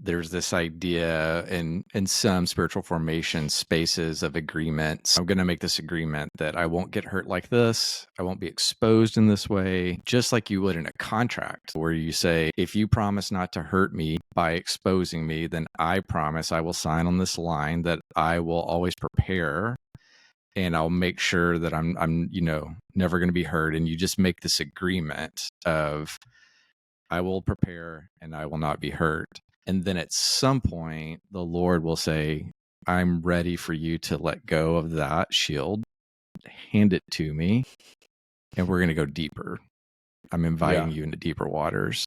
there's this idea in some spiritual formation spaces of agreements. I'm going to make this agreement that I won't get hurt like this. I won't be exposed in this way, just like you would in a contract where you say, if you promise not to hurt me by exposing me, then I promise I will sign on this line that I will always prepare and I'll make sure that I'm never going to be hurt. And you just make this agreement of I will prepare and I will not be hurt. And then at some point, the Lord will say, I'm ready for you to let go of that shield, hand it to me, and we're going to go deeper. I'm inviting you into deeper waters.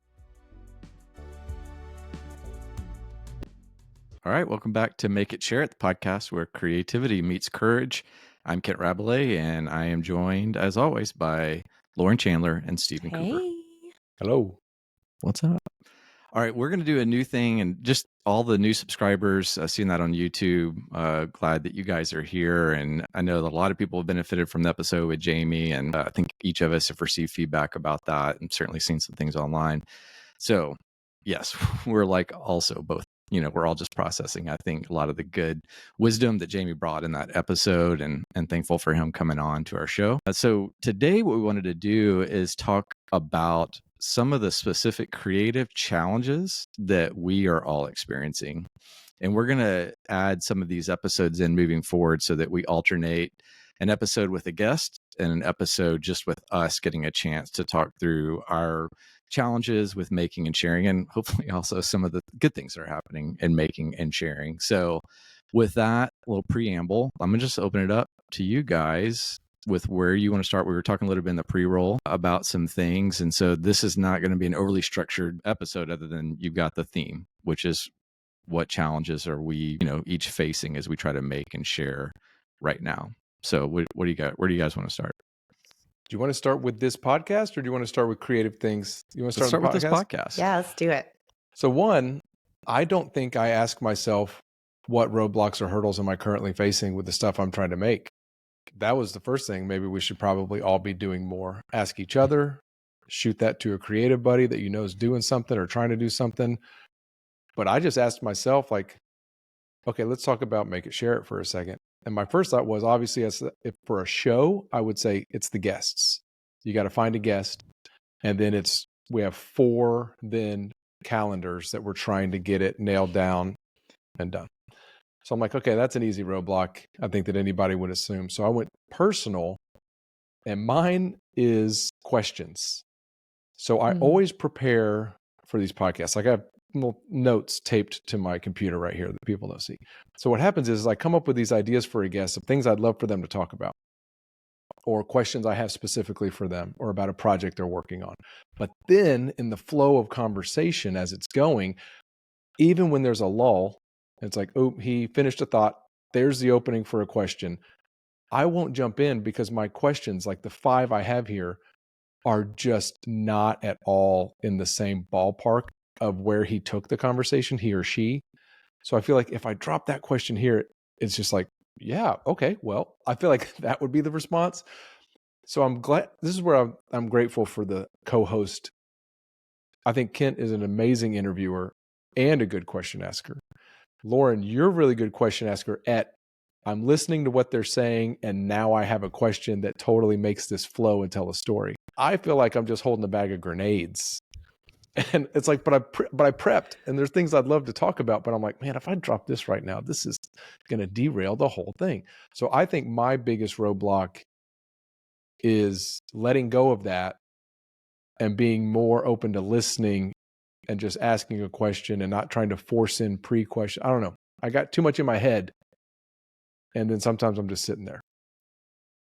All right, welcome back to Make It Share It, the podcast where creativity meets courage. I'm Kent Rabelais, and I am joined, as always, by Lauren Chandler and Stephen Cooper. Hello. What's up? All right, we're going to do a new thing, and just all the new subscribers, seeing that on YouTube, glad that you guys are here. And I know that a lot of people have benefited from the episode with Jamie, and I think each of us have received feedback about that and certainly seen some things online. So yes, we're like also both, we're all just processing, I think, a lot of the good wisdom that Jamie brought in that episode, and thankful for him coming on to our show. So today what we wanted to do is talk about some of the specific creative challenges that we are all experiencing. And we're going to add some of these episodes in moving forward so that we alternate an episode with a guest and an episode just with us getting a chance to talk through our challenges with making and sharing, and hopefully also some of the good things that are happening in making and sharing. So with that little preamble, I'm going to just open it up to you guys with where you want to start. We were talking a little bit in the pre-roll about some things. And so this is not going to be an overly structured episode other than you've got the theme, which is what challenges are we, each facing as we try to make and share right now. So what do you got? Where do you guys want to start? Do you want to start with this podcast or do you want to start with creative things? You want to start with this podcast? Yeah, let's do it. So one, I don't think I ask myself what roadblocks or hurdles am I currently facing with the stuff I'm trying to make. That was the first thing. Maybe we should probably all be doing more. Ask each other, shoot that to a creative buddy that is doing something or trying to do something. But I just asked myself, like, okay, let's talk about Make It Share It for a second. And my first thought was, obviously, if for a show, I would say it's the guests. You got to find a guest. And then we have 4 then calendars that we're trying to get it nailed down and done. So I'm like, okay, that's an easy roadblock. I think that anybody would assume. So I went personal, and mine is questions. So I always prepare for these podcasts. Like I have little notes taped to my computer right here that people don't see. So what happens is I come up with these ideas for a guest of things I'd love for them to talk about, or questions I have specifically for them, or about a project they're working on. But then in the flow of conversation as it's going, even when there's a lull, it's like, oh, he finished a thought. There's the opening for a question. I won't jump in because my questions, like the 5 I have here, are just not at all in the same ballpark of where he took the conversation, he or she. So I feel like if I drop that question here, it's just like, yeah, okay, well, I feel like that would be the response. So I'm glad. This is where I'm grateful for the co-host. I think Kent is an amazing interviewer and a good question asker. Lauren, you're a really good question asker I'm listening to what they're saying, and now I have a question that totally makes this flow and tell a story. I feel like I'm just holding a bag of grenades. And it's like, but I prepped, and there's things I'd love to talk about, but I'm like, man, if I drop this right now, this is going to derail the whole thing. So I think my biggest roadblock is letting go of that and being more open to listening and just asking a question and not trying to force in pre-question. I don't know. I got too much in my head, and then sometimes I'm just sitting there.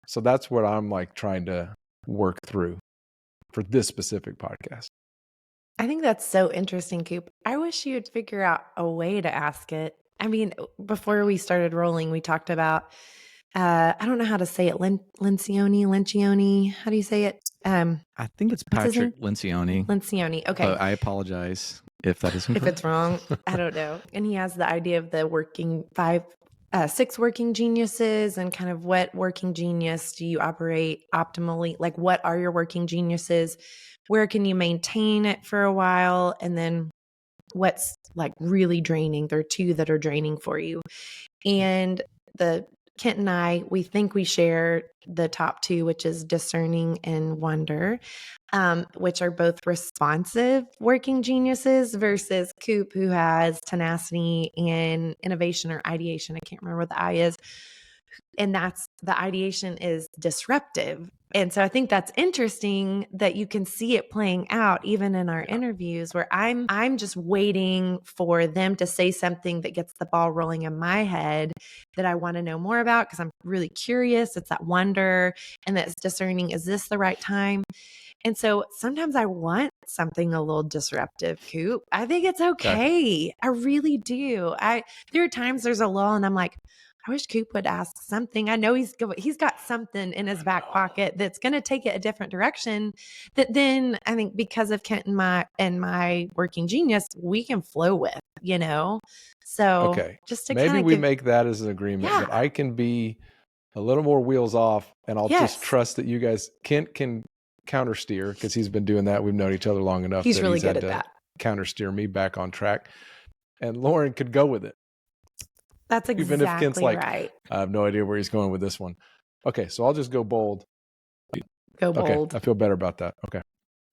So that's what I'm like trying to work through for this specific podcast. I think that's so interesting, Coop. I wish you would figure out a way to ask it. I mean, before we started rolling, we talked about, I don't know how to say it, Lencioni. How do you say it? I think it's Patrick Lencioni. Lencioni, okay. I apologize if that is incorrect. If it's wrong, I don't know. And he has the idea of the 6 working geniuses, and kind of what working genius do you operate optimally? Like, what are your working geniuses? Where can you maintain it for a while? And then what's like really draining. There are two that are draining for you. And Kent and I, we think we share the top two, which is discerning and wonder, which are both responsive working geniuses, versus Coop, who has tenacity and innovation or ideation. I can't remember what the I is. And that's the ideation is disruptive. And so I think that's interesting that you can see it playing out even in our interviews, where I'm just waiting for them to say something that gets the ball rolling in my head that I want to know more about, because I'm really curious. It's that wonder, and that's discerning. Is this the right time? And so sometimes I want something a little disruptive, Coop. I think it's okay. I really do. There are times there's a lull and I'm like, I wish Coop would ask something. I know he's got something in his back pocket that's going to take it a different direction. That then I think because of Kent and my working genius, we can flow with, So just to maybe kind we of make that as an agreement that I can be a little more wheels off, and I'll just trust that you guys Kent can counter steer, because he's been doing that. We've known each other long enough. He's that really he's good had at to that. Counter steer me back on track, and Lauren could go with it. That's exactly Even if Kent's like, right. I have no idea where he's going with this one. Okay, so I'll just go bold. Go bold. Okay, I feel better about that. Okay.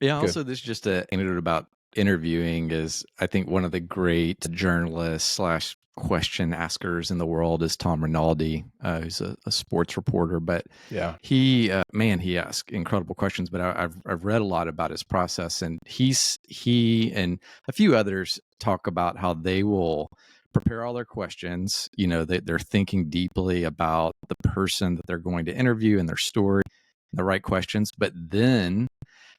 Yeah. Also, this is just an anecdote about interviewing. Is I think one of the great journalists / question askers in the world is Tom Rinaldi, who's a sports reporter. But he asks incredible questions. But I've read a lot about his process, and he and a few others talk about how they will prepare all their questions. They're thinking deeply about the person that they're going to interview and their story, the right questions, but then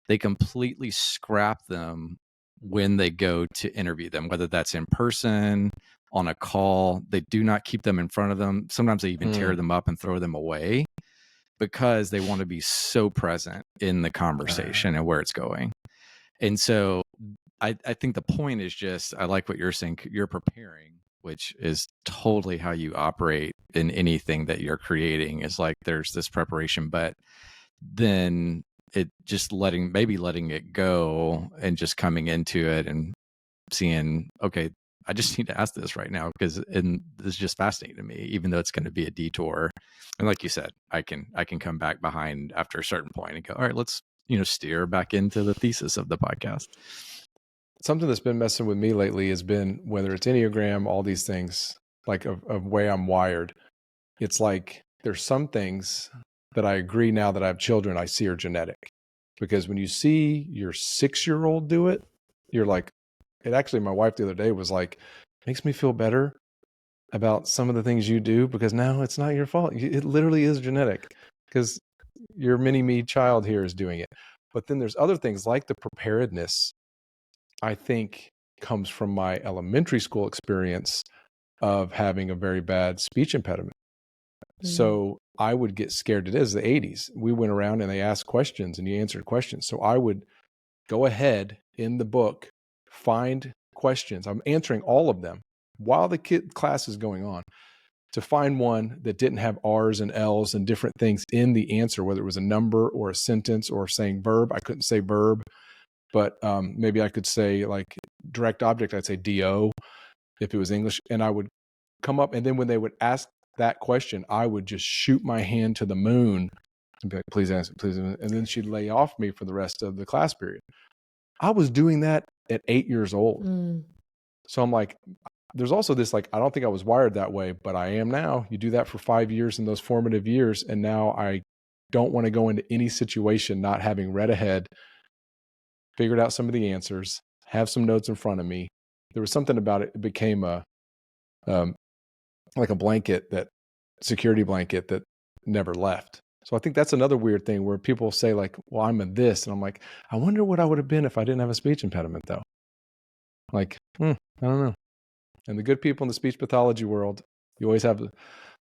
they completely scrap them when they go to interview them, whether that's in person, on a call. They do not keep them in front of them. Sometimes they even tear them up and throw them away, because they want to be so present in the conversation and where it's going. And so I think the point is just, I like what you're saying. You're preparing, which is totally how you operate in anything that you're creating, is like there's this preparation, but then it just letting it go and just coming into it and seeing, okay, I just need to ask this right now, because this is just fascinating to me, even though it's going to be a detour. And like you said, I can come back behind after a certain point and go, all right, let's steer back into the thesis of the podcast. Something that's been messing with me lately has been, whether it's Enneagram, all these things, like of way I'm wired. It's like there's some things that I agree, now that I have children, I see are genetic. Because when you see your 6-year-old do it, you're like, it actually, my wife the other day was like, makes me feel better about some of the things you do, because now it's not your fault. It literally is genetic, because your mini me child here is doing it. But then there's other things like the preparedness, I think, comes from my elementary school experience of having a very bad speech impediment. So I would get scared. It is the 80s. We went around and they asked questions and you answered questions. So I would go ahead in the book, find questions. I'm answering all of them while the class is going on, to find one that didn't have R's and L's and different things in the answer, whether it was a number or a sentence or saying verb. I couldn't say verb, but maybe I could say like direct object. I'd say DO if it was English. And I would come up, and then when they would ask that question, I would just shoot my hand to the moon and be like, please answer, please. And then she'd lay off me for the rest of the class period. I was doing that at 8 years old. So I'm like, there's also this, like, I don't think I was wired that way, but I am now. You do that for 5 years in those formative years. And now I don't want to go into any situation not having read ahead, figured out some of the answers, have some notes in front of me. There was something about it. It became like a blanket, that security blanket that never left. So I think that's another weird thing where people say like, well, I'm a this. And I'm like, I wonder what I would have been if I didn't have a speech impediment though. Like, I don't know. And the good people in the speech pathology world, you always have,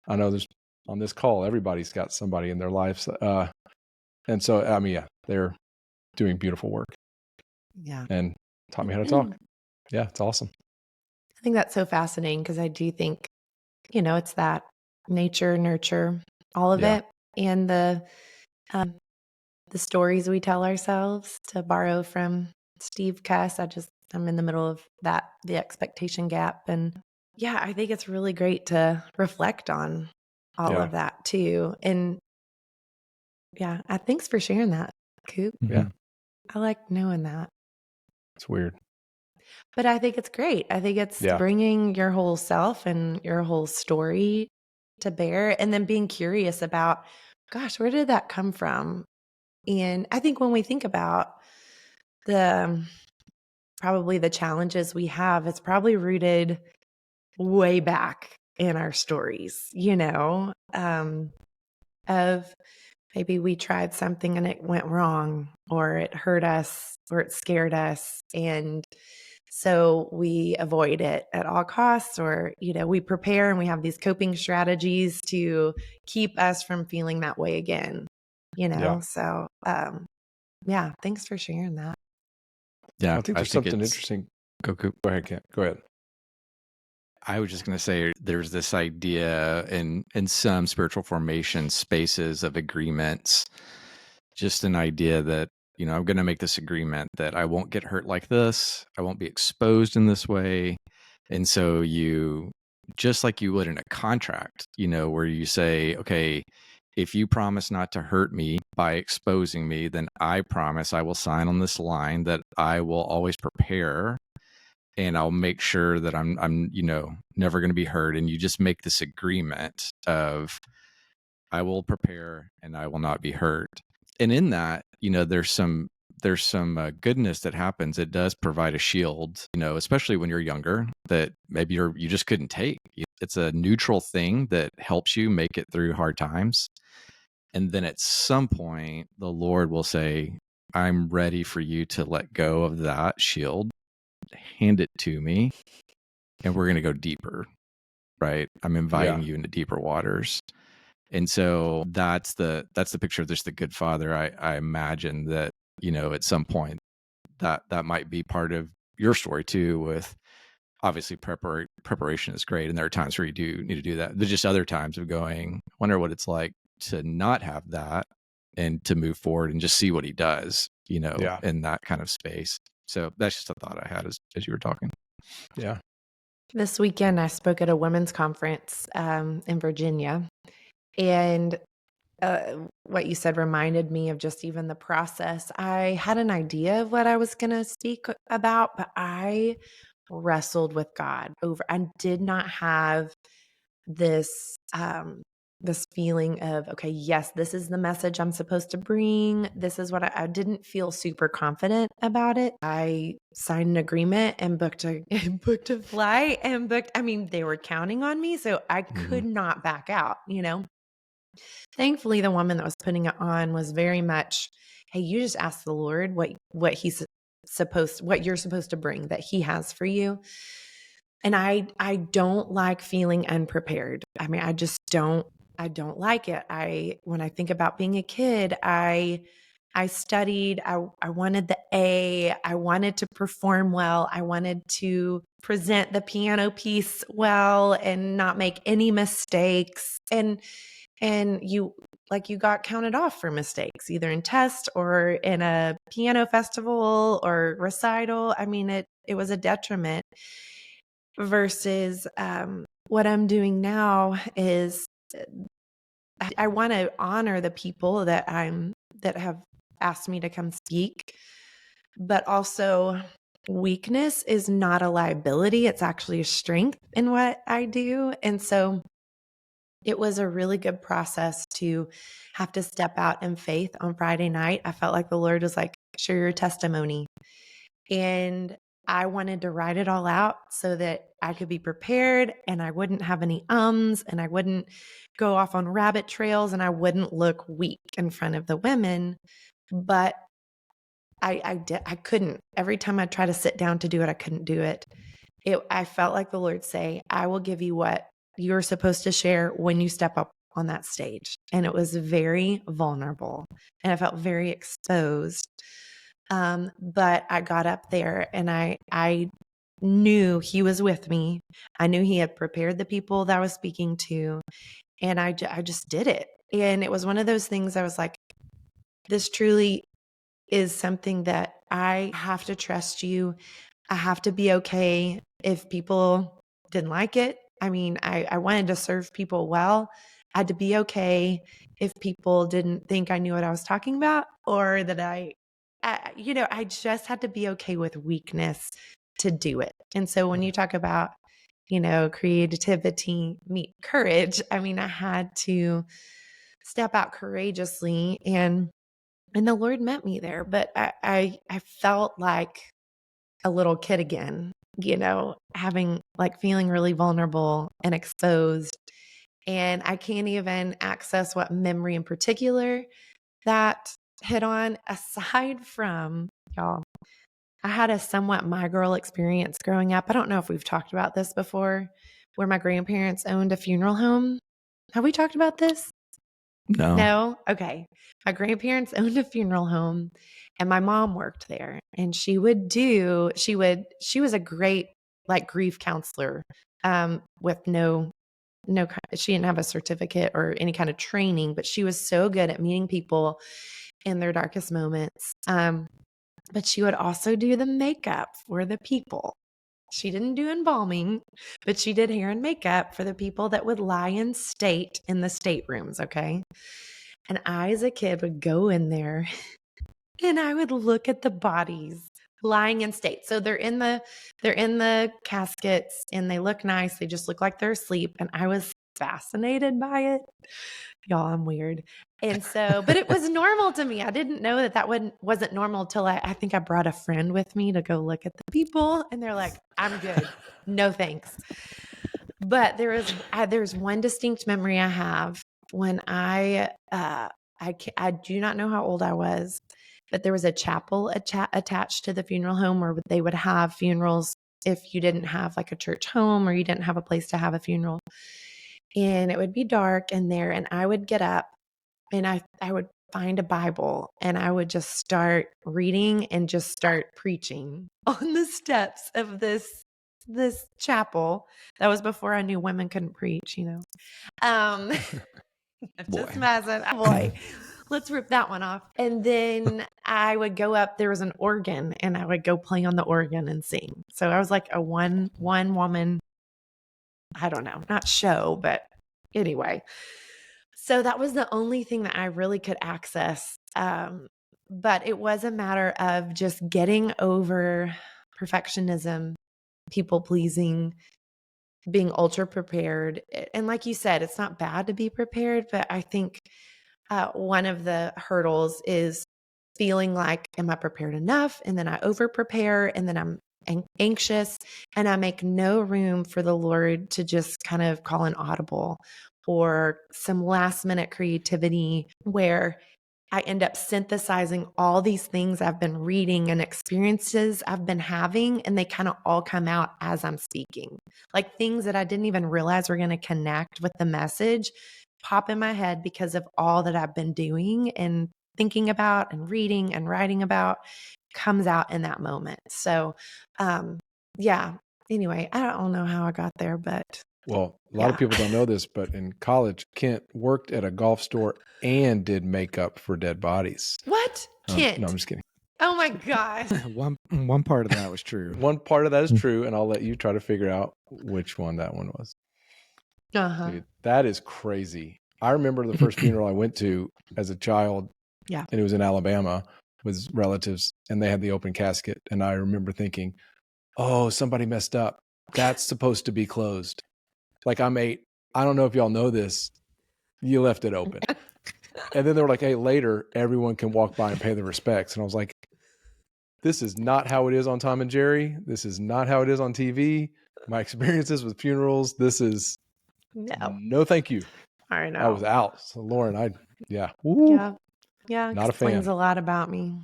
I know there's on this call, everybody's got somebody in their lives. And so, I mean, yeah, they're doing beautiful work. Yeah. And taught me how to talk. Yeah, it's awesome. I think that's so fascinating, because I do think, it's that nature, nurture, all of it. And the stories we tell ourselves, to borrow from Steve Cuss. I just I'm in the middle of the expectation gap. And yeah, I think it's really great to reflect on all of that too. And yeah, thanks for sharing that, Coop. Yeah. I like knowing that. It's weird. But I think it's great. I think it's bringing your whole self and your whole story to bear, and then being curious about, gosh, where did that come from? And I think when we think about probably the challenges we have, it's probably rooted way back in our stories, of maybe we tried something and it went wrong, or it hurt us, or it scared us. And so we avoid it at all costs, or, we prepare and we have these coping strategies to keep us from feeling that way again, So, yeah, thanks for sharing that. Yeah. I think there's something interesting. Go, Coop. Go ahead, Kent. Go ahead. I was just going to say there's this idea in some spiritual formation spaces of agreements, just an idea that, I'm going to make this agreement that I won't get hurt like this. I won't be exposed in this way. And so just like you would in a contract, where you say, okay, if you promise not to hurt me by exposing me, then I promise I will sign on this line that I will always prepare, and I'll make sure that I'm never going to be hurt. And you just make this agreement of, I will prepare and I will not be hurt. And in that, there's some goodness that happens. It does provide a shield, especially when you're younger, that maybe you just couldn't take. It's a neutral thing that helps you make it through hard times. And then at some point, the Lord will say, I'm ready for you to let go of that shield, hand it to me, and we're going to go deeper, right? I'm inviting you into deeper waters. And so that's the picture of just the good father. I imagine that, at some point that might be part of your story too, with obviously preparation is great. And there are times where you do need to do that. There's just other times of going, I wonder what it's like to not have that and to move forward and just see what he does, in that kind of space. So that's just a thought I had as you were talking. Yeah. This weekend, I spoke at a women's conference in Virginia. And what you said reminded me of just even the process. I had an idea of what I was going to speak about, but I wrestled with God over. I did not have this feeling of, okay, yes, this is the message I'm supposed to bring. This is what I didn't feel super confident about it. I signed an agreement and booked a flight and they were counting on me, so I could not back out, Thankfully, the woman that was putting it on was very much, hey, you just ask the Lord what what you're supposed to bring, that he has for you. And I don't like feeling unprepared. I just don't like it. When I think about being a kid, I studied, I wanted the A, I wanted to perform well, I wanted to present the piano piece well and not make any mistakes. And you got counted off for mistakes, either in test or in a piano festival or recital. It was a detriment. Versus what I'm doing now is I want to honor the people that have asked me to come speak, but also weakness is not a liability. It's actually a strength in what I do. And so it was a really good process to have to step out in faith on Friday night. I felt like the Lord was like, share your testimony. And I wanted to write it all out so that I could be prepared and I wouldn't have any and I wouldn't go off on rabbit trails and I wouldn't look weak in front of the women. But I couldn't. Every time I tried to sit down to do it, I couldn't do it. I felt like the Lord say, I will give you what you're supposed to share when you step up on that stage. And it was very vulnerable and I felt very exposed. But I got up there and I knew he was with me. I knew he had prepared the people that I was speaking to, and I just did it. And it was one of those things I was like, this truly is something that I have to trust you. I have to be okay if people didn't like it. I mean, I wanted to serve people well. I had to be okay if people didn't think I knew what I was talking about, or that I just had to be okay with weakness to do it. And so when you talk about, creativity meet courage, I mean, I had to step out courageously, and the Lord met me there. But I felt like a little kid again, feeling really vulnerable and exposed. And I can't even access what memory in particular that hit on, aside from, y'all, I had a somewhat my girl experience growing up. I don't know if we've talked about this before, where my grandparents owned a funeral home. Have we talked about this? No. No? Okay. My grandparents owned a funeral home, and my mom worked there, and she was a great grief counselor, with she didn't have a certificate or any kind of training, but she was so good at meeting people in their darkest moments. But she would also do the makeup for the people. She didn't do embalming, but she did hair and makeup for the people that would lie in state in the staterooms, okay? And I, as a kid, would go in there and I would look at the bodies lying in state. So they're in the caskets and they look nice. They just look like they're asleep. And I was fascinated by it. Y'all, I'm weird. And so, but it was normal to me. I didn't know that wasn't normal till I think I brought a friend with me to go look at the people, and they're like, I'm good. No thanks. But there's one distinct memory I have when I do not know how old I was, but there was a chapel attached to the funeral home where they would have funerals if you didn't have like a church home or you didn't have a place to have a funeral. And it would be dark in there, and I would get up and I would find a Bible, and I would just start reading and just start preaching on the steps of this chapel. That was before I knew women couldn't preach, Um, just Boy. messing. Oh boy. Let's rip that one off. And then I would go up, there was an organ, and I would go play on the organ and sing. So I was like a one woman, I don't know, not show, but anyway. So that was the only thing that I really could access. But it was a matter of just getting over perfectionism, people pleasing, being ultra prepared. And like you said, it's not bad to be prepared, but I think one of the hurdles is feeling like, am I prepared enough? And then I over prepare, and then I'm anxious, and I make no room for the Lord to just kind of call an audible or some last minute creativity where I end up synthesizing all these things I've been reading and experiences I've been having, and they kind of all come out as I'm speaking. Like things that I didn't even realize were going to connect with the message pop in my head because of all that I've been doing and thinking about and reading and writing about comes out in that moment. So, yeah. Anyway, I don't know how I got there, but Well, a lot of people don't know this, but in college, Kent worked at a golf store and did makeup for dead bodies. What? Kent? No, I'm just kidding. Oh my gosh. One part of that was true. One part of that is true, and I'll let you try to figure out which one that one was. Uh-huh. Dude, that is crazy. I remember the first funeral I went to as a child. Yeah. And it was in Alabama with relatives, and they had the open casket. And I remember thinking, oh, somebody messed up. That's supposed to be closed. Like I'm 8. I don't know if y'all know this. You left it open. And then they were like, hey, later, everyone can walk by and pay their respects. And I was like, this is not how it is on Tom and Jerry. This is not how it is on TV. My experiences with funerals, this is no thank you. I know. I was out. So Lauren, yeah. Yeah, not explains a fan. a lot about me.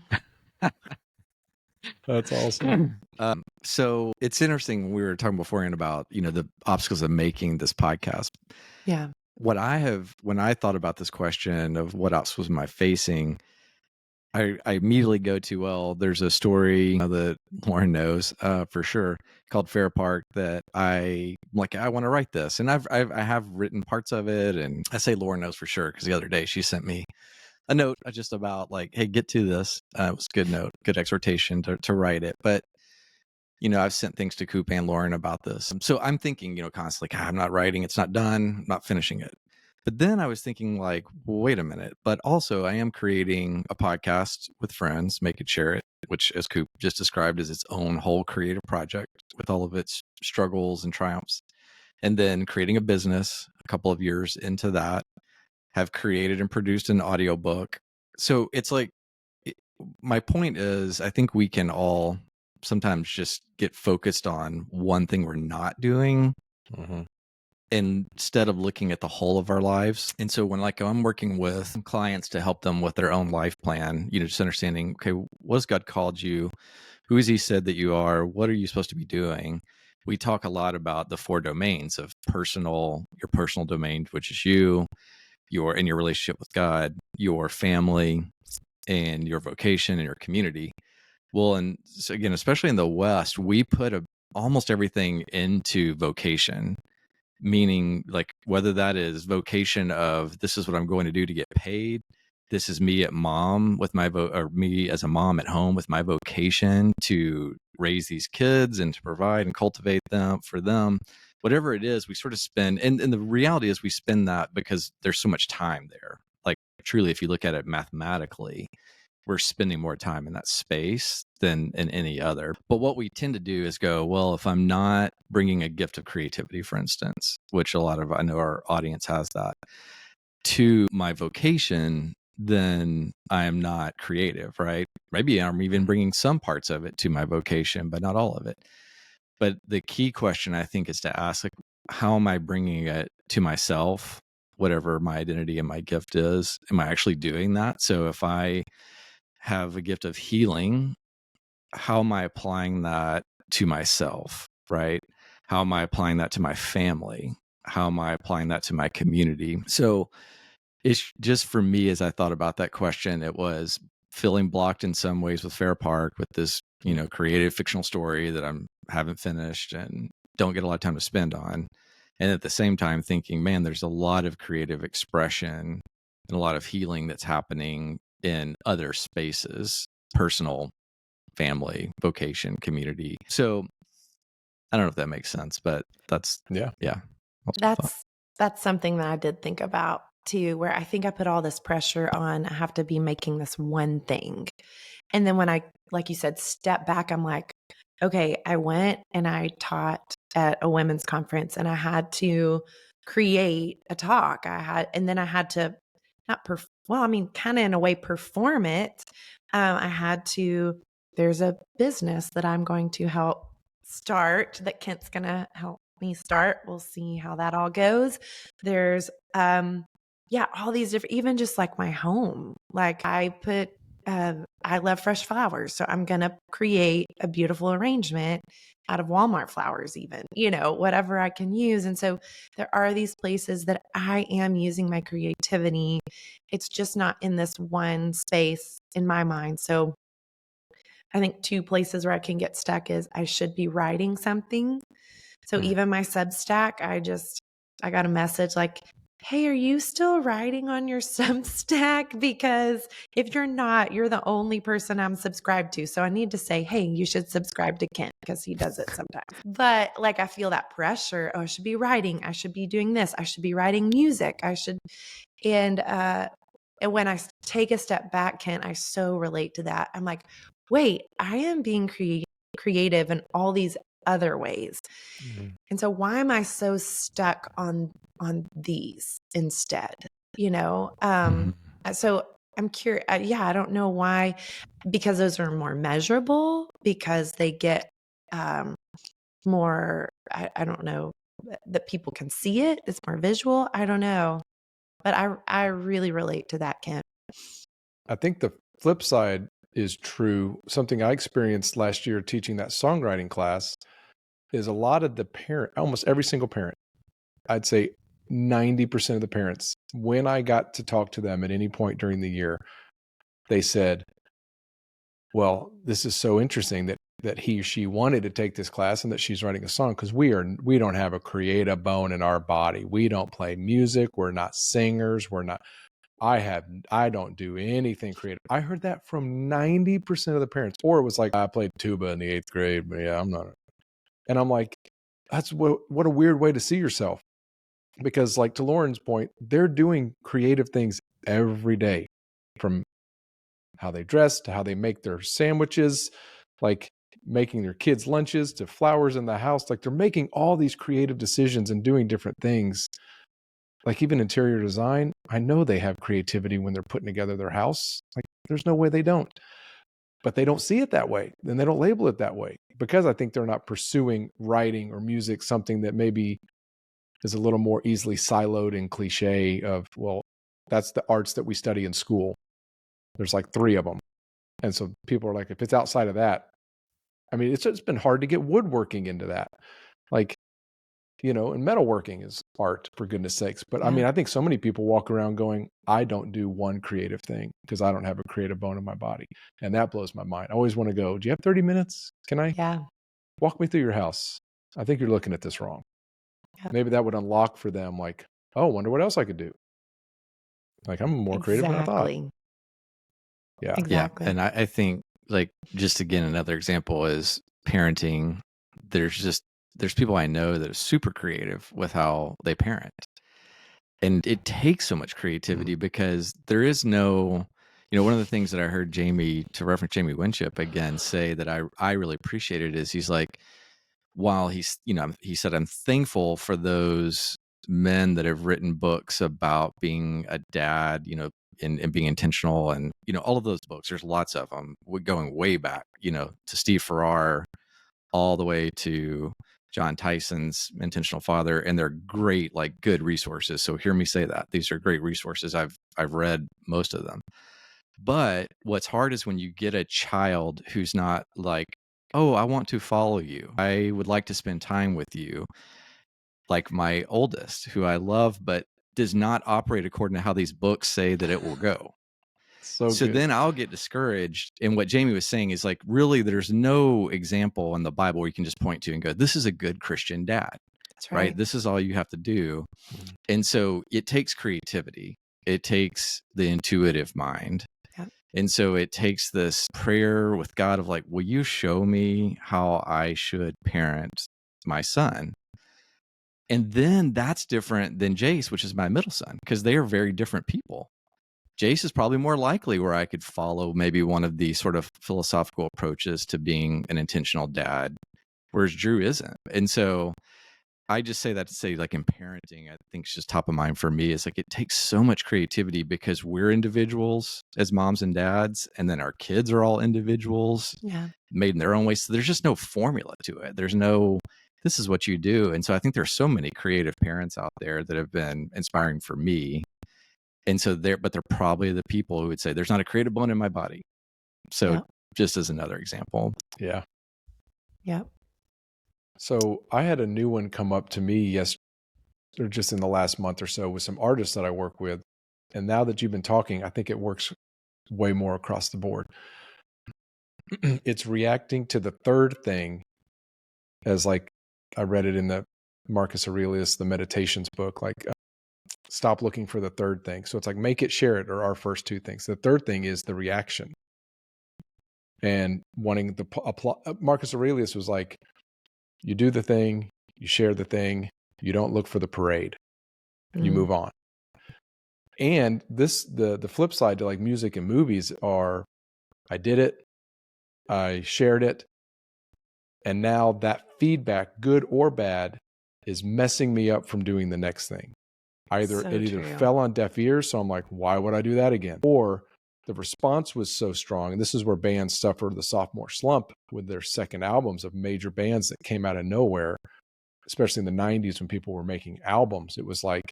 That's awesome. So it's interesting. We were talking beforehand about, the obstacles of making this podcast. Yeah. When I thought about this question of what obstacles am I facing, I immediately go to, well, there's a story that Lauren knows for sure called Fair Park that I want to write this. And I have written parts of it. And I say Lauren knows for sure because the other day she sent me a note just about like, hey, get to this. It was a good note, good exhortation to write it. But I've sent things to Coop and Lauren about this. So I'm thinking, constantly, I'm not writing, it's not done, I'm not finishing it. But then I was thinking like, well, wait a minute. But also I am creating a podcast with friends, Make It Share It, which as Coop just described is its own whole creative project with all of its struggles and triumphs. And then creating a business a couple of years into that, have created and produced an audiobook. So it's like, my point is, I think we can all sometimes just get focused on one thing we're not doing instead of looking at the whole of our lives. And so when I'm working with clients to help them with their own life plan, just understanding, okay, what has God called you? Who has he said that you are? What are you supposed to be doing? We talk a lot about the 4 domains of your personal domain, which is your in your relationship with God, your family, and your vocation and your community. Well, and so again, especially in the West, we put almost everything into vocation, meaning like whether that is vocation of this is what I'm going to do to get paid. This is me at mom with my or me as a mom at home with my vocation to raise these kids and to provide and cultivate them for them. Whatever it is, we sort of spend, and the reality is we spend that because there's so much time there. Like truly, if you look at it mathematically, we're spending more time in that space than in any other. But what we tend to do is go, well, if I'm not bringing a gift of creativity, for instance, which I know our audience has that, to my vocation, then I am not creative, right? Maybe I'm even bringing some parts of it to my vocation, but not all of it. But the key question I think is to ask, like, how am I bringing it to myself, whatever my identity and my gift is? Am I actually doing that? So if I have a gift of healing, how am I applying that to myself, right? How am I applying that to my family? How am I applying that to my community? So it's just for me, as I thought about that question, it was feeling blocked in some ways with Fair Park, with this, creative fictional story that I haven't finished and don't get a lot of time to spend on. And at the same time thinking, man, there's a lot of creative expression and a lot of healing that's happening in other spaces, personal, family, vocation, community. So I don't know if that makes sense, but that's yeah. That's something that I did think about too, where I think I put all this pressure on, I have to be making this one thing. And then when I, like you said, step back, I'm like, okay, I went and I taught at a women's conference and I had to create a talk. And then I had to kind of in a way perform it. There's a business that I'm going to help start that Kent's going to help me start. We'll see how that all goes. There's, all these different, even just like my home, like I love fresh flowers. So I'm going to create a beautiful arrangement out of Walmart flowers, even, whatever I can use. And so there are these places that I am using my creativity. It's just not in this one space in my mind. So I think 2 places where I can get stuck is I should be writing something. So even my Substack, I got a message like, hey, are you still writing on your Substack? Because if you're not, you're the only person I'm subscribed to. So I need to say, hey, you should subscribe to Kent because he does it sometimes. But like, I feel that pressure. Oh, I should be writing. I should be doing this. I should be writing music. And when I take a step back, Kent, I so relate to that. I'm like, wait, I am being creative in all these other ways. And so why am I so stuck on these instead? So I'm curious. I don't know why, because those are more measurable, because they get more, I don't know, that people can see it. It's more visual. I don't know. But I really relate to that, Kent. I think the flip side is true. Something I experienced last year teaching that songwriting class is a lot of almost every single parent, I'd say 90% of the parents, when I got to talk to them at any point during the year, they said, well, this is so interesting that he or she wanted to take this class and that she's writing a song, because we don't have a creative bone in our body. We don't play music. We're not singers. I don't do anything creative. I heard that from 90% of the parents. Or it was like, I played tuba in the 8th grade, but yeah, I'm not. And I'm like, that's what a weird way to see yourself. Because like to Lauren's point, they're doing creative things every day, from how they dress to how they make their sandwiches, like making their kids' lunches to flowers in the house. Like they're making all these creative decisions and doing different things. Like even interior design, I know they have creativity when they're putting together their house. Like there's no way they don't. But they don't see it that way, and they don't label it that way, because I think they're not pursuing writing or music, something that maybe is a little more easily siloed and cliche of, well, that's the arts that we study in school. There's like 3 of them. And so people are like, if it's outside of that, I mean, it's been hard to get woodworking into that. Like, and metalworking is art, for goodness sakes. But I mean, I think so many people walk around going, I don't do one creative thing because I don't have a creative bone in my body. And that blows my mind. I always want to go, do you have 30 minutes? Can I walk me through your house? I think you're looking at this wrong. Maybe that would unlock for them, like, oh, wonder what else I could do. Like, I'm more creative than I thought. Yeah. Exactly. Yeah. And I think, like, just again, another example is parenting. There's people I know that are super creative with how they parent. And it takes so much creativity because there is no, one of the things that I heard to reference Jamie Winship again, say that I really appreciated is he's like, while he said, I'm thankful for those men that have written books about being a dad, and being intentional, and, all of those books, there's lots of them. We're going way back, to Steve Farrar, all the way to John Tyson's Intentional Father, and they're great, like good resources. So hear me say that these are great resources. I've read most of them. But what's hard is when you get a child who's not like, oh, I want to follow you. I would like to spend time with you. Like my oldest, who I love, but does not operate according to how these books say that it will go. So then I'll get discouraged. And what Jamie was saying is like, really, there's no example in the Bible where you can just point to and go, this is a good Christian dad. That's right. This is all you have to do. And so it takes creativity. It takes the intuitive mind. And so it takes this prayer with God of like, will you show me how I should parent my son? And then that's different than Jace, which is my middle son, because they are very different people. Jace is probably more likely where I could follow maybe one of these sort of philosophical approaches to being an intentional dad, whereas Drew isn't. And so I just say that to say, like, in parenting, I think it's just top of mind for me. Is like, it takes so much creativity because we're individuals as moms and dads, and then our kids are all individuals, made in their own way. So there's just no formula to it. There's no, this is what you do. And so I think there's so many creative parents out there that have been inspiring for me. And so they're probably the people who would say, there's not a creative bone in my body. So just as another example. Yeah. Yeah. So I had a new one come up to me yesterday, or just in the last month or so, with some artists that I work with. And now that you've been talking, I think it works way more across the board. It's reacting to the third thing, as like I read it in the Marcus Aurelius, the Meditations book, like stop looking for the third thing. So it's like make it, share it, or our first 2 things. The third thing is the reaction. And wanting the Marcus Aurelius was like, you do the thing, you share the thing, you don't look for the parade, you move on. And this, the flip side to like music and movies are, I did it, I shared it, and now that feedback, good or bad, is messing me up from doing the next thing. It either fell on deaf ears, so I'm like, why would I do that again? Or the response was so strong, and this is where bands suffer the sophomore slump with their second albums of major bands that came out of nowhere, especially in the 90s when people were making albums. It was like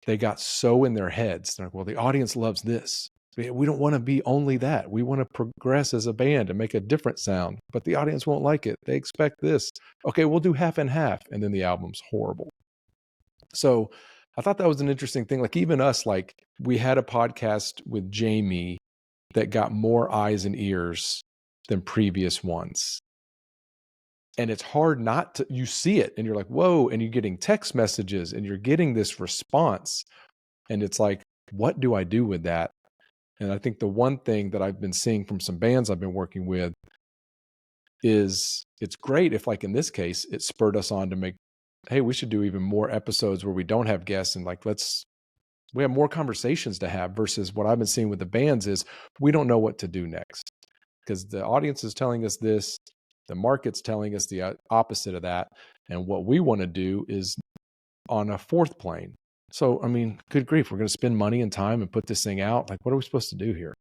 they got so in their heads. They're like, well, the audience loves this. We don't want to be only that. We want to progress as a band and make a different sound, but the audience won't like it. They expect this. Okay, we'll do half and half. And then the album's horrible. So I thought that was an interesting thing. Like even us, like we had a podcast with Jamie that got more eyes and ears than previous ones. And it's hard not to, you see it and you're like, whoa, and you're getting text messages and you're getting this response. And it's like, what do I do with that? And I think the one thing that I've been seeing from some bands I've been working with is it's great if, like in this case, it spurred us on to make, hey, we should do even more episodes where we don't have guests, and like we have more conversations to have, versus what I've been seeing with the bands is we don't know what to do next because the audience is telling us this, the market's telling us the opposite of that, and what we want to do is on a fourth plane. So, I mean, good grief, we're going to spend money and time and put this thing out. Like, what are we supposed to do here?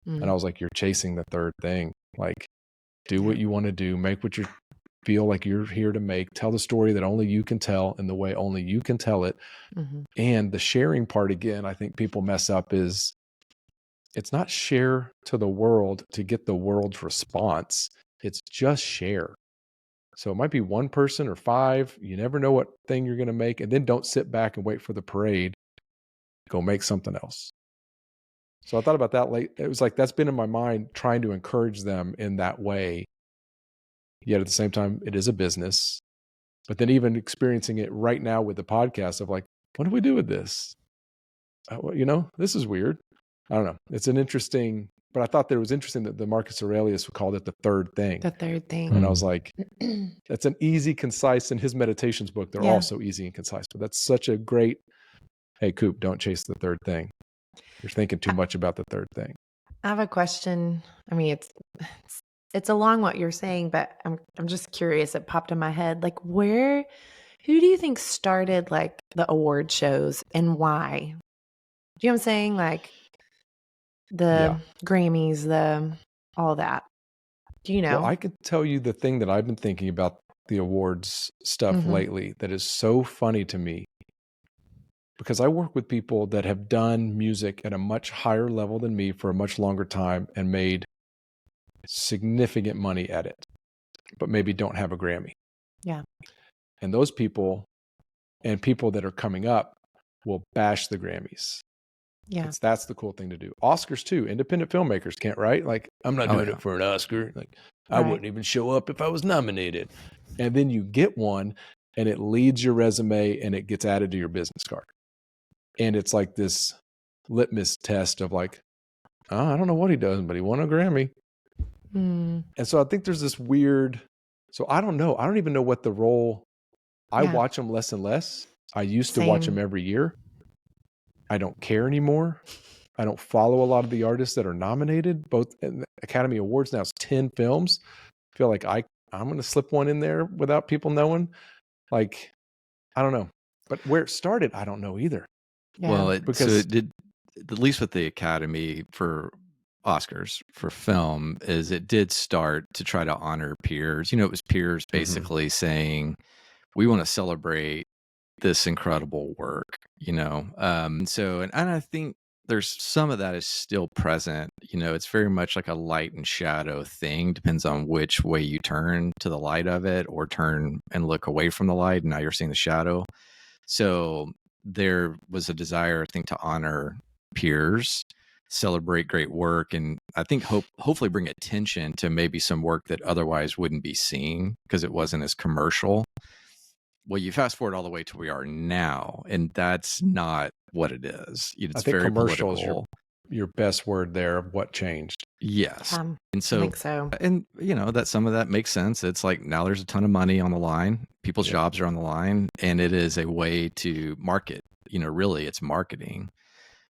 And I was like, you're chasing the third thing. Like, do what you want to do, make what you feel like you're here to make, tell the story that only you can tell in the way only you can tell it. And the sharing part, again, I think people mess up is it's not share to the world to get the world's response. It's just share. So it might be one person or five. You never know what thing you're going to make. And then don't sit back and wait for the parade. Go make something else. So I thought about that late. It was like, that's been in my mind, trying to encourage them in that way. Yet at the same time, it is a business. But then even experiencing it right now with the podcast of like, what do we do with this? This is weird. I don't know. It's an interesting, but I thought that it was interesting that the Marcus Aurelius called it the third thing. The third thing. And I was like, that's an easy, concise, in his meditations book. They're all so easy and concise, but that's such a great, hey, Coop, don't chase the third thing. You're thinking too much about the third thing. I have a question. I mean, it's along what you're saying, but I'm just curious. It popped in my head. Like, who do you think started like the award shows and why? Do you know what I'm saying? Like the Grammys, all that. Do you know? Well, I could tell you the thing that I've been thinking about the awards stuff lately that is so funny to me, because I work with people that have done music at a much higher level than me for a much longer time and made significant money at it, but maybe don't have a Grammy. Yeah. And those people and people that are coming up will bash the Grammys. Yeah. That's the cool thing to do. Oscars too. Independent filmmakers can't write. Like, I'm not doing it for an Oscar. Like, I wouldn't even show up if I was nominated. And then you get one and it leads your resume and it gets added to your business card. And it's like this litmus test of like, I don't know what he does, but he won a Grammy. And so I think there's this weird, so I don't know. I don't even know what the role, I watch them less and less. I used to watch them every year. I don't care anymore. I don't follow a lot of the artists that are nominated, both in the Academy Awards. Now it's 10 films. I feel like I'm going to slip one in there without people knowing. Like, I don't know. But where it started, I don't know either. Yeah. Well, it did, at least with the Academy for Oscars for film, is it did start to try to honor peers. It was peers basically saying, we want to celebrate this incredible work, so, and I think there's some of that is still present. It's very much like a light and shadow thing. Depends on which way you turn to the light of it or turn and look away from the light. And now you're seeing the shadow. So there was a desire, I think, to honor peers, celebrate great work, and I think hopefully bring attention to maybe some work that otherwise wouldn't be seen because it wasn't as commercial. Well, you fast forward all the way to where we are now, and that's not what it is. It's I think very commercial political. Is your best word there of what changed. Yes. And so, I think so. And that some of that makes sense. It's like now there's a ton of money on the line. People's jobs are on the line, and it is a way to market. Really it's marketing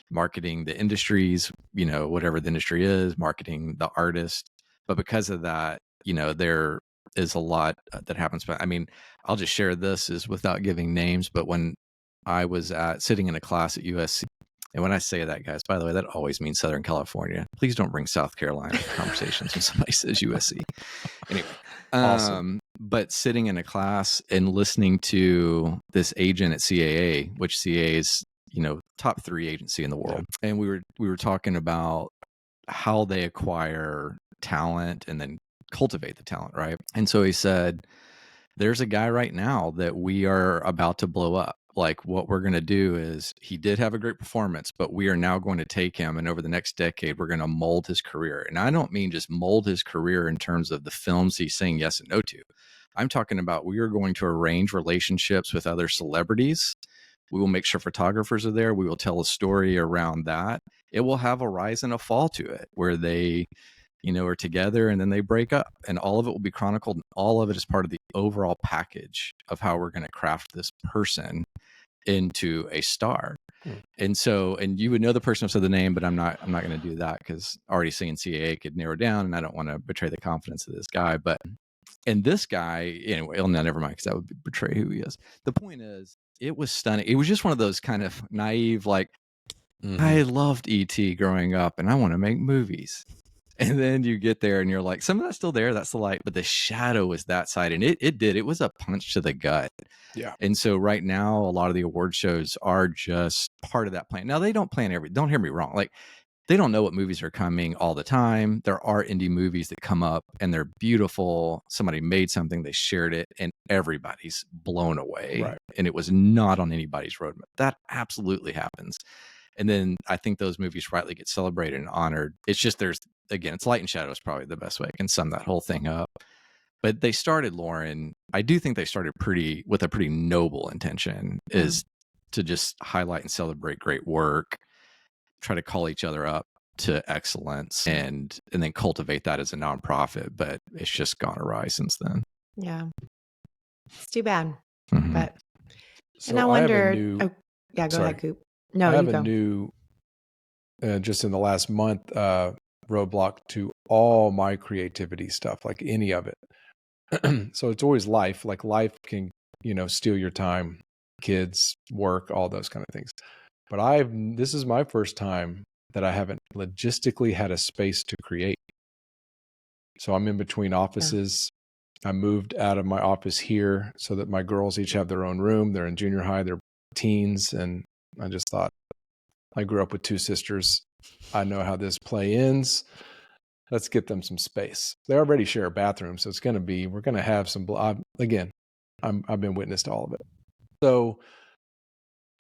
the industries, whatever the industry is, marketing the artist. But because of that, there is a lot that happens. But I mean, I'll just share this is without giving names, but when I was sitting in a class at USC, and when I say that, guys, by the way, that always means Southern California. Please don't bring South Carolina to conversations when somebody says USC. Anyway, awesome. But sitting in a class and listening to this agent at CAA, which CAA is, top 3 agency in the world. Yeah. And we were talking about how they acquire talent and then cultivate the talent, right? And so he said, there's a guy right now that we are about to blow up. Like, what we're going to do is, he did have a great performance, but we are now going to take him, and over the next decade, we're going to mold his career. And I don't mean just mold his career in terms of the films he's saying yes and no to. I'm talking about, we are going to arrange relationships with other celebrities We will make sure photographers are there. We will tell a story around that. It will have a rise and a fall to it where they, are together and then they break up, and all of it will be chronicled. And all of it is part of the overall package of how we're going to craft this person into a star. And so, and you would know the person if I said the name, but I'm not going to do that because already seeing CAA could narrow down, and I don't want to betray the confidence of this guy. But, and this guy, anyway, no, never mind, because that would betray who he is. The point is, it was stunning. It was just one of those kind of naive, like, I loved E.T. growing up and I want to make movies. And then you get there and you're like, some of that's still there. That's the light. But the shadow was that side. And it was a punch to the gut. Yeah. And so right now, a lot of the award shows are just part of that plan. Now, they don't plan don't hear me wrong. Like, they don't know what movies are coming all the time. There are indie movies that come up and they're beautiful. Somebody made something, they shared it, and everybody's blown away. Right. And it was not on anybody's roadmap. That absolutely happens. And then I think those movies rightly get celebrated and honored. It's just it's light and shadow is probably the best way I can sum that whole thing up. But they started, Lauren, I do think they started with a pretty noble intention, is to just highlight and celebrate great work, try to call each other up to excellence, and then cultivate that as a nonprofit. But it's just gone awry since then. Yeah. It's too bad. Mhm. But, So and I wondered, go sorry. ahead, Coop. No, I have you go. a new, just in the last month, roadblock to all my creativity stuff, like any of it. So it's always life. Like, life can, steal your time, kids, work, all those kind of things. But this is my first time that I haven't logistically had a space to create. So I'm in between offices. I moved out of my office here so that my girls each have their own room. They're in junior high, they're teens. And I just thought, I grew up with two sisters. I know how this play ends. Let's get them some space. They already share a bathroom, so we're going to have some, again, I've been witness to all of it. So,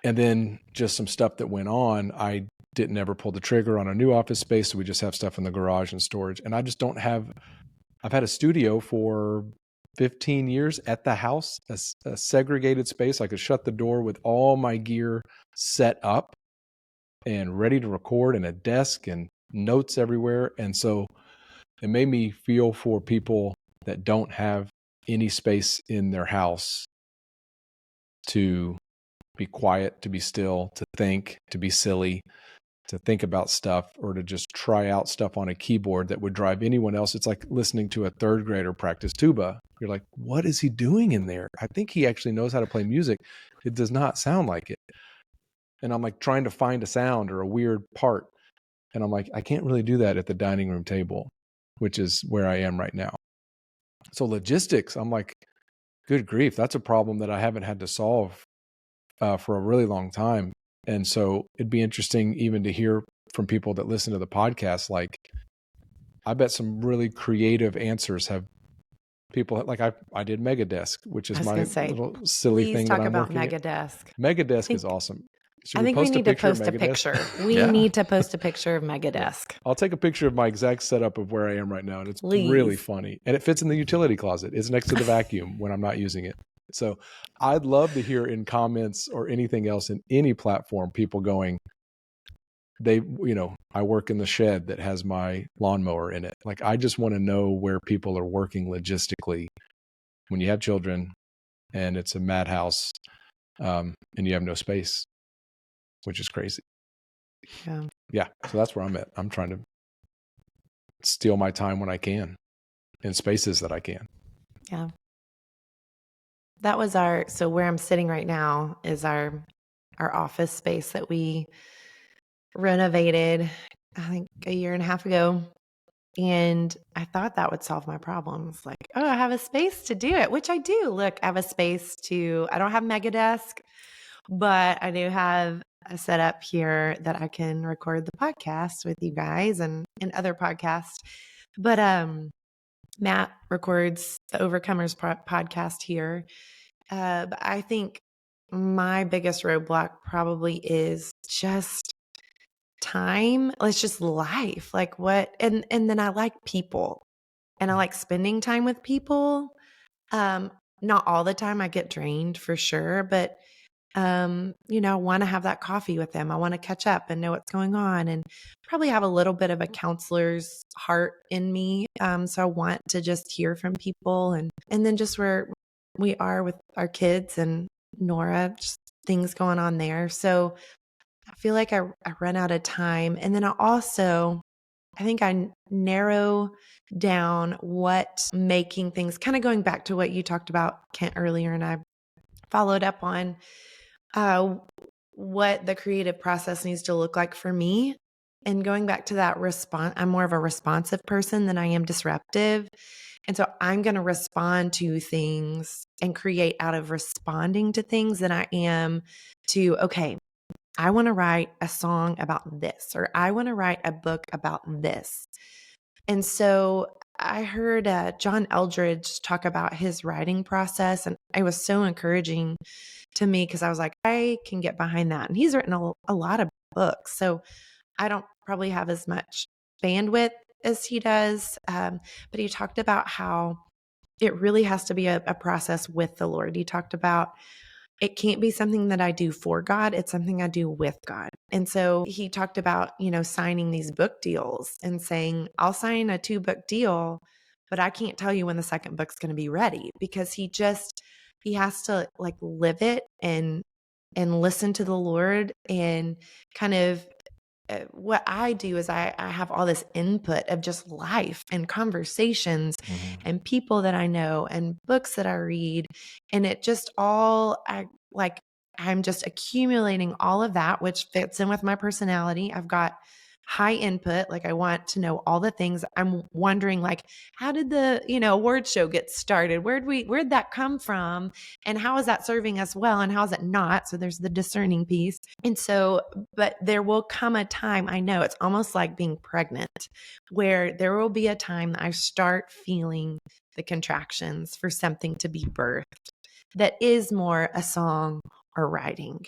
and then just some stuff that went on. I didn't ever pull the trigger on a new office space, so we just have stuff in the garage and storage. And I just don't have, I've had a studio for 15 years at the house, a segregated space. I could shut the door with all my gear set up and ready to record, and a desk and notes everywhere. And so it made me feel for people that don't have any space in their house to be quiet, to be still, to think, to be silly, to think about stuff, or to just try out stuff on a keyboard that would drive anyone else. It's like listening to a third grader practice tuba. You're like, what is he doing in there? I think he actually knows how to play music. It does not sound like it. And I'm like trying to find a sound or a weird part. And I'm like, I can't really do that at the dining room table, which is where I am right now. So logistics, I'm like, good grief, that's a problem that I haven't had to solve for a really long time. And so it'd be interesting even to hear from people that listen to the podcast. Like, I bet some really creative answers have people, like I did Megadesk, which is my little silly thing that I'm working at. Megadesk. Megadesk is awesome. I think we need to post a picture. We need to post a picture of Megadesk. I'll take a picture of my exact setup of where I am right now. And it's really funny. And it fits in the utility closet. It's next to the vacuum when I'm not using it. So I'd love to hear in comments or anything else in any platform, people going, I work in the shed that has my lawnmower in it. Like, I just want to know where people are working logistically when you have children and it's a madhouse, and you have no space, which is crazy. Yeah. So that's where I'm at. I'm trying to steal my time when I can in spaces that I can. Yeah. That was so where I'm sitting right now is our office space that we renovated, I think a year and a half ago. And I thought that would solve my problems. Like, oh, I have a space to do it, which I do. Look, I have a space I don't have Megadesk, but I do have a setup here that I can record the podcast with you guys and other podcasts. But Matt records the Overcomers podcast here. But I think my biggest roadblock probably is just time. It's just life. Like what? And then I like people, and I like spending time with people. Not all the time. I get drained for sure, but want to have that coffee with them. I want to catch up and know what's going on, and probably have a little bit of a counselor's heart in me. So I want to just hear from people, and then just where we are with our kids and Nora, just things going on there. So I feel like I run out of time. And then I think I narrow down what making things, kind of going back to what you talked about, Kent, earlier, and I followed up on what the creative process needs to look like for me. And going back to that response, I'm more of a responsive person than I am disruptive. And so I'm going to respond to things and create out of responding to things than I am to, okay, I want to write a song about this, or I want to write a book about this. And so I heard John Eldridge talk about his writing process, and it was so encouraging to me because I was like, I can get behind that. And he's written a lot of books, so I don't probably have as much bandwidth as he does. But he talked about how it really has to be a process with the Lord. He talked about it can't be something that I do for God. It's something I do with God. And so he talked about, signing these book deals and saying, I'll sign a 2-book deal, but I can't tell you when the second book's going to be ready, because he has to like live it and listen to the Lord. And kind of what I do is I have all this input of just life and conversations and people that I know and books that I read. And it just I'm just accumulating all of that, which fits in with my personality. I've got high input. Like, I want to know all the things. I'm wondering, like, how did the, award show get started? Where'd that come from? And how is that serving us well? And how is it not? So there's the discerning piece. And so, but there will come a time, I know it's almost like being pregnant, where there will be a time that I start feeling the contractions for something to be birthed that is more a song or writing.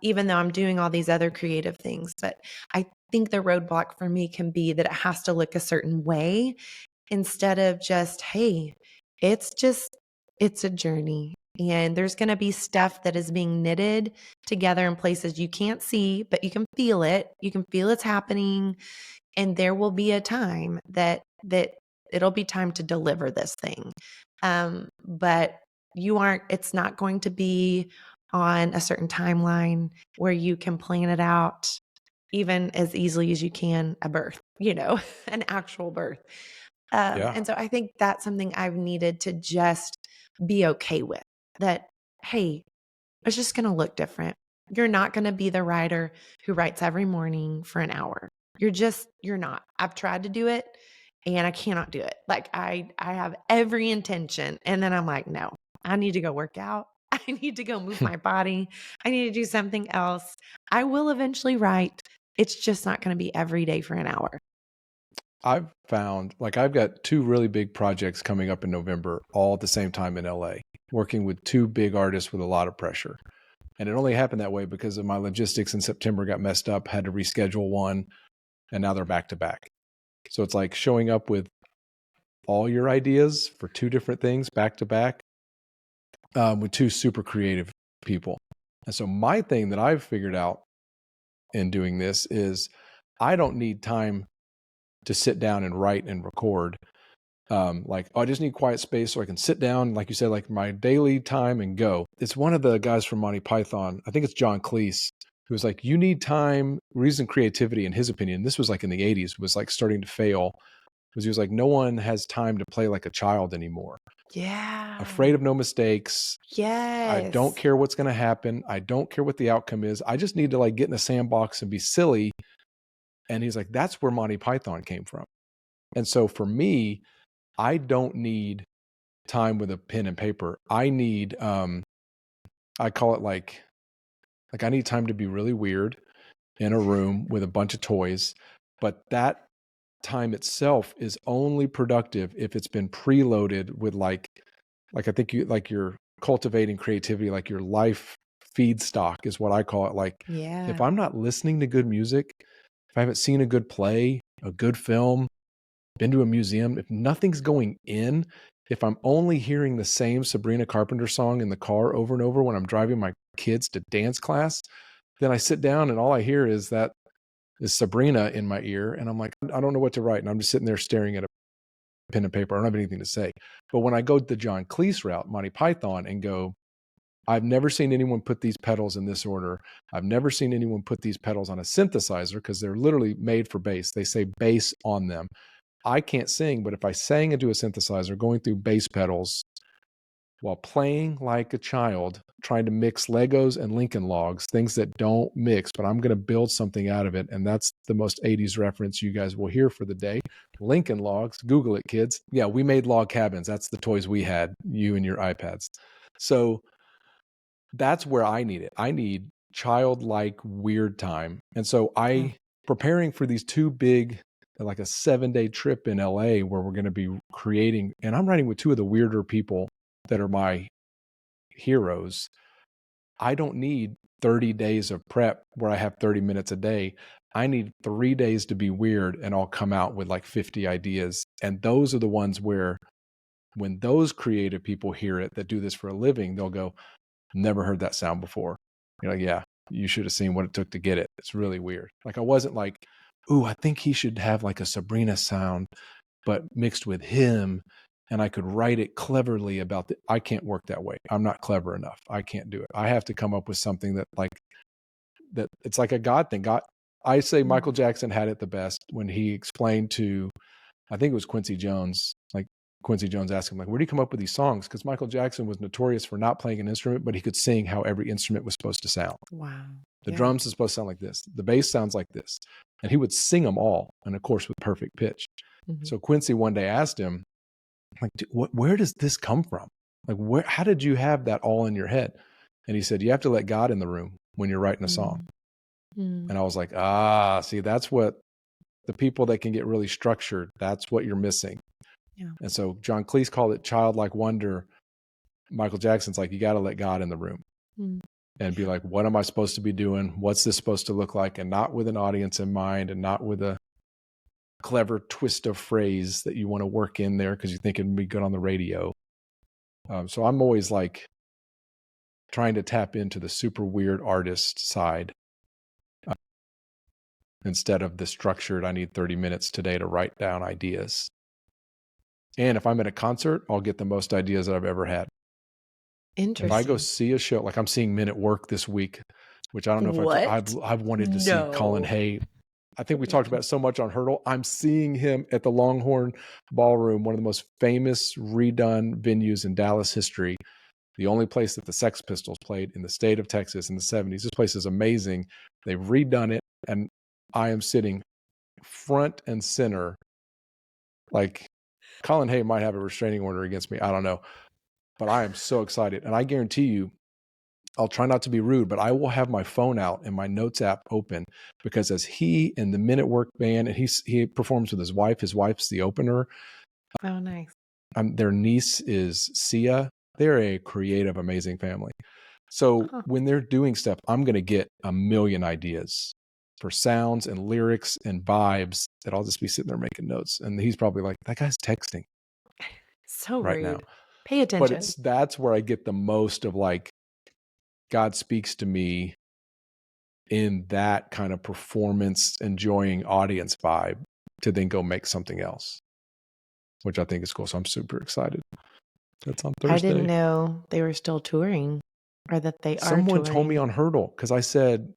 Even though I'm doing all these other creative things. But I think the roadblock for me can be that it has to look a certain way, instead of just, hey, it's a journey. And there's going to be stuff that is being knitted together in places you can't see, but you can feel it. You can feel it's happening. And there will be a time that it'll be time to deliver this thing. But it's not going to be on a certain timeline where you can plan it out even as easily as you can a birth, an actual birth. And so I think that's something I've needed to just be okay with, that, hey, it's just going to look different. You're not going to be the writer who writes every morning for an hour. You're not. I've tried to do it and I cannot do it. Like, I have every intention. And then I'm like, no, I need to go work out. I need to go move my body. I need to do something else. I will eventually write. It's just not going to be every day for an hour. I've found, like, I've got 2 really big projects coming up in November, all at the same time in LA, working with 2 big artists with a lot of pressure. And it only happened that way because of my logistics in September got messed up, had to reschedule one, and now they're back to back. So it's like showing up with all your ideas for 2 different things back to back, with 2 super creative people. And so my thing that I've figured out in doing this is I don't need time to sit down and write and record. I just need quiet space so I can sit down, like you said, like my daily time, and go. It's one of the guys from Monty Python, I think it's John Cleese, who was like, you need time, reason, creativity, in his opinion. This was like in the 80s, was like starting to fail, because he was like, no one has time to play like a child anymore. Yeah. Afraid of no mistakes. Yes. I don't care what's going to happen. I don't care what the outcome is. I just need to like get in a sandbox and be silly. And he's like, that's where Monty Python came from. And so for me, I don't need time with a pen and paper. I need, I call it like I need time to be really weird in a room with a bunch of toys. But that time itself is only productive if it's been preloaded with like I think you're cultivating creativity, like your life feedstock is what I call it. Like, if I'm not listening to good music, if I haven't seen a good play, a good film, been to a museum, if nothing's going in, if I'm only hearing the same Sabrina Carpenter song in the car over and over when I'm driving my kids to dance class, then I sit down and all I hear is Sabrina in my ear. And I'm like, I don't know what to write. And I'm just sitting there staring at a pen and paper. I don't have anything to say. But when I go the John Cleese route, Monty Python, and go, I've never seen anyone put these pedals in this order. I've never seen anyone put these pedals on a synthesizer because they're literally made for bass. They say bass on them. I can't sing, but if I sang into a synthesizer, going through bass pedals while playing like a child, trying to mix Legos and Lincoln Logs, things that don't mix, but I'm going to build something out of it. And that's the most 80s reference you guys will hear for the day. Lincoln Logs, Google it, kids. Yeah, we made log cabins. That's the toys we had, you and your iPads. So that's where I need it. I need childlike weird time. And so preparing for these two big, like a 7-day trip in LA where we're going to be creating, and I'm writing with two of the weirder people that are my heroes. I don't need 30 days of prep where I have 30 minutes a day. I need 3 days to be weird and I'll come out with like 50 ideas. And those are the ones where when those creative people hear it that do this for a living, they'll go, never heard that sound before. You're like, yeah, you should have seen what it took to get it. It's really weird. Like I wasn't like, ooh, I think he should have like a Sabrina sound, but mixed with him. And I could write it cleverly about I can't work that way. I'm not clever enough. I can't do it. I have to come up with something that it's like a God thing. I say Michael Jackson had it the best when he explained to, I think it was Quincy Jones, like Quincy Jones asked him, like, where do you come up with these songs? Because Michael Jackson was notorious for not playing an instrument, but he could sing how every instrument was supposed to sound. Wow. The drums is supposed to sound like this. The bass sounds like this. And he would sing them all. And of course, with perfect pitch. Mm-hmm. So Quincy one day asked him, like, where does this come from? Like, how did you have that all in your head? And he said, you have to let God in the room when you're writing a song. Mm-hmm. And I was like, see, that's what the people that can get really structured, that's what you're missing. Yeah. And so John Cleese called it childlike wonder. Michael Jackson's like, you got to let God in the room and be like, what am I supposed to be doing? What's this supposed to look like? And not with an audience in mind and not with a clever twist of phrase that you want to work in there because you think it'd be good on the radio. So I'm always like trying to tap into the super weird artist side instead of the structured, I need 30 minutes today to write down ideas. And if I'm at a concert, I'll get the most ideas that I've ever had. Interesting. If I go see a show, like I'm seeing Men at Work this week, which I don't know if I've wanted to see Colin Hay. I think we talked about it so much on Hurdle. I'm seeing him at the Longhorn Ballroom, one of the most famous redone venues in Dallas history. The only place that the Sex Pistols played in the state of Texas in the 70s. This place is amazing. They've redone it. And I am sitting front and center. Like Colin Hay might have a restraining order against me. I don't know. But I am so excited. And I guarantee you, I'll try not to be rude, but I will have my phone out and my notes app open because as he and the Men at Work band, and he performs with his wife's the opener. Oh, nice. Their niece is Sia. They're a creative, amazing family. So when they're doing stuff, I'm going to get a million ideas for sounds and lyrics and vibes that I'll just be sitting there making notes. And he's probably like, that guy's texting. So right rude. now. Pay attention. But that's where I get the most of like, God speaks to me in that kind of performance enjoying audience vibe to then go make something else, which I think is cool. So I'm super excited. That's on Thursday. I didn't know they were still touring or that they are Someone touring. told me on Hurdle because I said,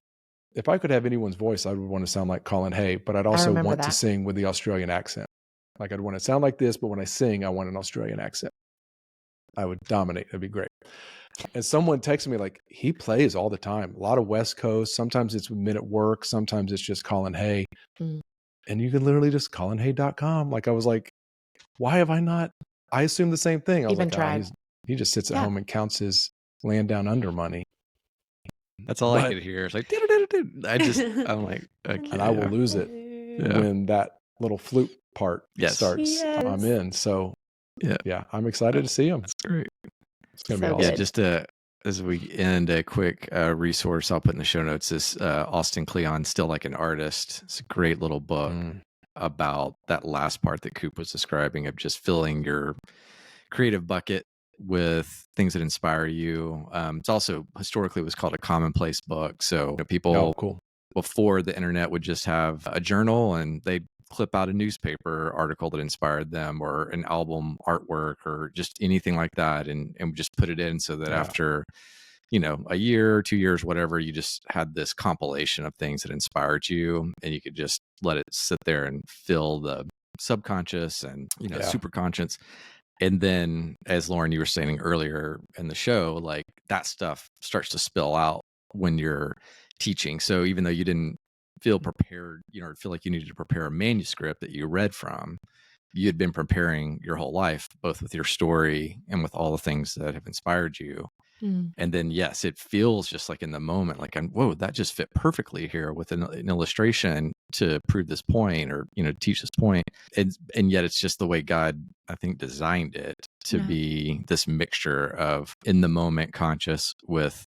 if I could have anyone's voice, I would want to sound like Colin Hay, but I'd also want to sing with the Australian accent. Like I'd want to sound like this, but when I sing, I want an Australian accent. I would dominate. That'd be great. And someone texted me like, he plays all the time. A lot of West Coast. Sometimes it's with Men at Work. Sometimes it's just Colin Hay. And you can literally just colinhay.com. Like I was like, why have I not? I assumed the same thing. I was like, he just sits at home and counts his Land Down Under money. That's all I could hear. It's like, I'm like, okay. And I will lose it when that little flute part starts. Yes. I'm in. So yeah, I'm excited to see him. That's great. It's going to be awesome. Yeah, just as we end, a quick resource I'll put in the show notes is Austin Kleon, Still Like an Artist. It's a great little book about that last part that Coop was describing of just filling your creative bucket with things that inspire you. It's also historically was called a commonplace book. So people cool. before the internet would just have a journal and they'd clip out a newspaper article that inspired them or an album artwork or just anything like that and just put it in so that after a year, 2 years, whatever, you just had this compilation of things that inspired you and you could just let it sit there and fill the subconscious and superconscious. And then, as Lauren, you were saying earlier in the show, like that stuff starts to spill out when you're teaching. So even though you didn't feel prepared, feel like you needed to prepare a manuscript that you read from, you had been preparing your whole life, both with your story and with all the things that have inspired you. And then, yes, it feels just like in the moment, like, whoa, that just fit perfectly here with an illustration to prove this point or, teach this point. And yet it's just the way God, I think, designed it to be this mixture of in the moment conscious with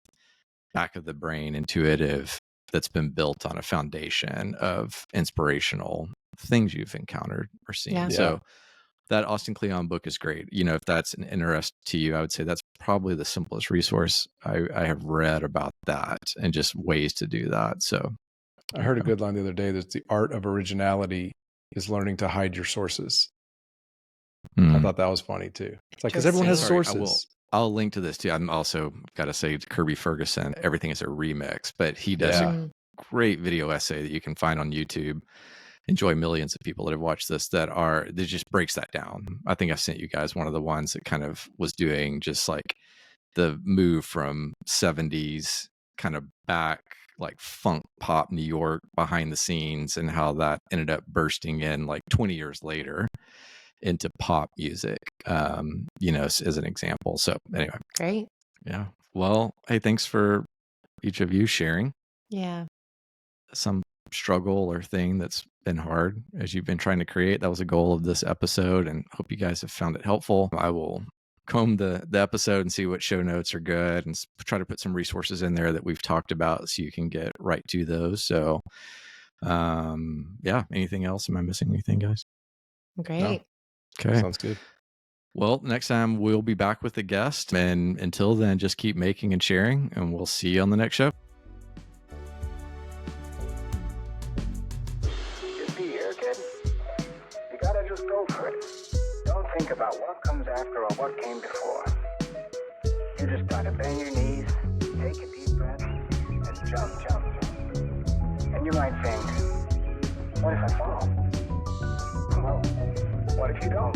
back of the brain intuitive that's been built on a foundation of inspirational things you've encountered or seen. Yeah. So that Austin Kleon book is great. If that's an interest to you, I would say that's probably the simplest resource I have read about that and just ways to do that. So I heard a good line the other day that the art of originality is learning to hide your sources. I thought that was funny too. It's like, because everyone has sources. I'll link to this too. I'm also got to say Kirby Ferguson, everything is a remix, but he does a great video essay that you can find on YouTube. Enjoy millions of people that have watched this that just breaks that down. I think I sent you guys one of the ones that kind of was doing just like the move from 70s kind of back, like funk pop New York behind the scenes and how that ended up bursting in like 20 years later into pop music, as an example. So anyway. Great. Yeah. Well, hey, thanks for each of you sharing. Yeah. Some struggle or thing that's been hard as you've been trying to create. That was a goal of this episode and hope you guys have found it helpful. I will comb the episode and see what show notes are good and try to put some resources in there that we've talked about so you can get right to those. So anything else? Am I missing anything, guys? Great. No. Okay. Sounds good. Well, next time we'll be back with a guest. And until then, just keep making and sharing, and we'll see you on the next show. You see here, kid? You gotta just go for it. Don't think about what comes after or what came before. You just gotta bend your knees, take a deep breath, and jump. And you might think, what if I fall? Well, what if you don't?